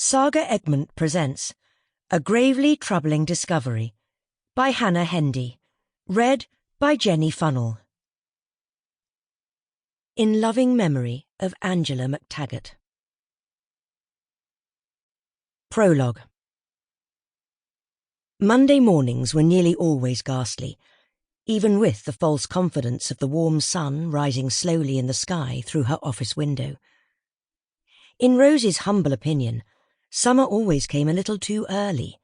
SAGA Egmont presents A Gravely Troubling Discovery by Hannah Hendy. Read by Jenny Funnell. In loving memory of Angela McTaggart. Prologue. Monday mornings were nearly always ghastly, even with the false confidence of the warm sun rising slowly in the sky through her office window. In Rose's humble opinion, summer always came a little too early.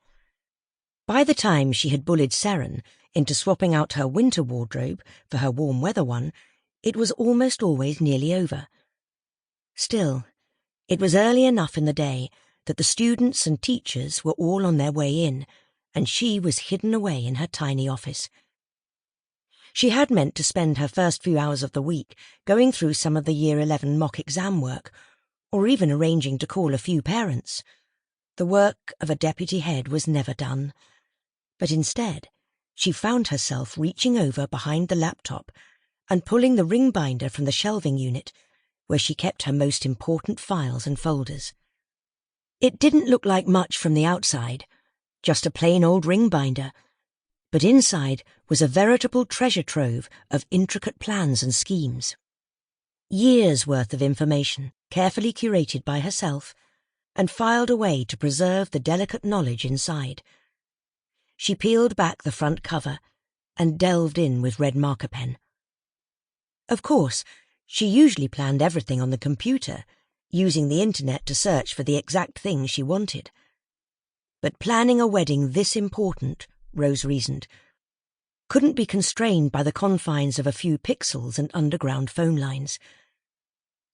By the time she had bullied Seren into swapping out her winter wardrobe for her warm weather one, it was almost always nearly over. Still, it was early enough in the day that the students and teachers were all on their way in, and she was hidden away in her tiny office. She had meant to spend her first few hours of the week going through some of the Year 11 mock exam work, or even arranging to call a few parents. The work of a deputy head was never done. But instead, she found herself reaching over behind the laptop and pulling the ring binder from the shelving unit, where she kept her most important files and folders. It didn't look like much from the outside, just a plain old ring binder, but inside was a veritable treasure trove of intricate plans and schemes. Years' worth of information, carefully curated by herself, and filed away to preserve the delicate knowledge inside. She peeled back the front cover and delved in with red marker pen. Of course, she usually planned everything on the computer, using the internet to search for the exact thing she wanted. But planning a wedding this important, Rose reasoned, couldn't be constrained by the confines of a few pixels and underground phone lines.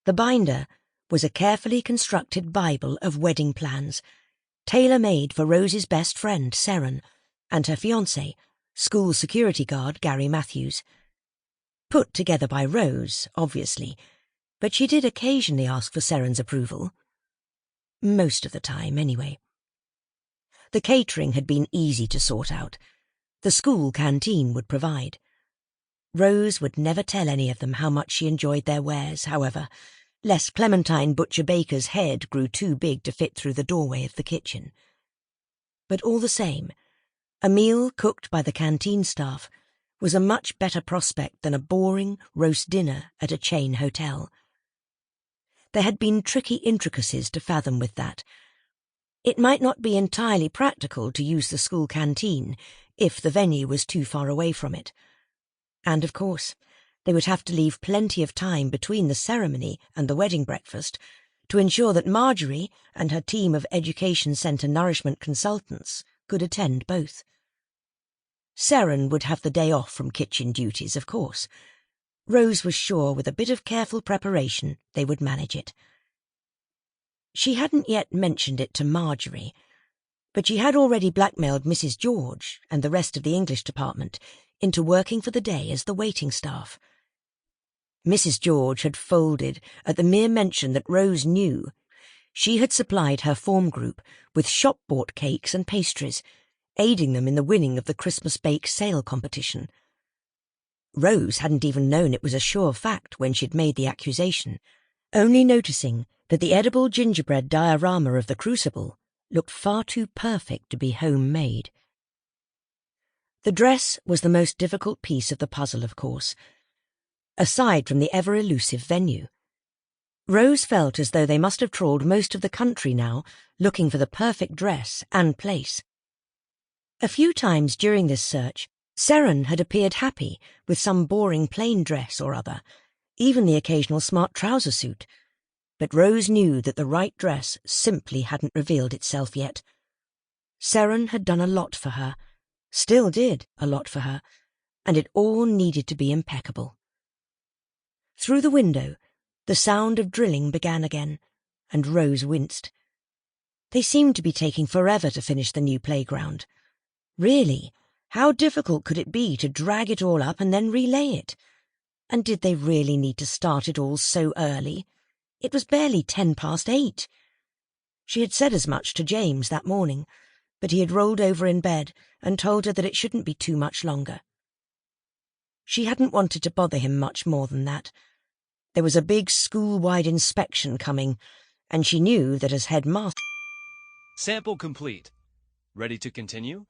The binder was a carefully constructed Bible of wedding plans, tailor-made for Rose's best friend, Seren, and her fiancé, school security guard Gary Matthews. Put together by Rose, obviously, but she did occasionally ask for Seren's approval. Most of the time, anyway. The catering had been easy to sort out. The school canteen would provide. Rose would never tell any of them how much she enjoyed their wares, however, lest Clementine Butcher-Baker's head grew too big to fit through the doorway of the kitchen. But all the same, a meal cooked by the canteen staff was a much better prospect than a boring roast dinner at a chain hotel. There had been tricky intricacies to fathom with that. It might not be entirely practical to use the school canteen if the venue was too far away from it. And, of course, they would have to leave plenty of time between the ceremony and the wedding breakfast to ensure that Margery and her team of Education Centre nourishment consultants could attend both. Seren would have the day off from kitchen duties, of course. Rose was sure with a bit of careful preparation they would manage it. She hadn't yet mentioned it to Margery, but she had already blackmailed Mrs. George and the rest of the English department into working for the day as the waiting staff. Mrs. George had folded at the mere mention that Rose knew. She had supplied her form group with shop-bought cakes and pastries, aiding them in the winning of the Christmas bake sale competition. Rose hadn't even known it was a sure fact when she'd made the accusation, only noticing that the edible gingerbread diorama of the crucible looked far too perfect to be homemade. The dress was the most difficult piece of the puzzle, of course, aside from the ever-elusive venue. Rose felt as though they must have trawled most of the country now, looking for the perfect dress and place. A few times during this search, Seren had appeared happy with some boring plain dress or other, even the occasional smart trouser suit, but Rose knew that the right dress simply hadn't revealed itself yet. Seren had done a lot for her, still did a lot for her, and it all needed to be impeccable. Through the window, the sound of drilling began again, and Rose winced. They seemed to be taking forever to finish the new playground. Really, how difficult could it be to drag it all up and then relay it? And did they really need to start it all so early? It was barely 8:10. She had said as much to James that morning, but he had rolled over in bed and told her that it shouldn't be too much longer. She hadn't wanted to bother him much more than that. There was a big school-wide inspection coming, and she knew that as headmaster Sample complete. Ready to continue?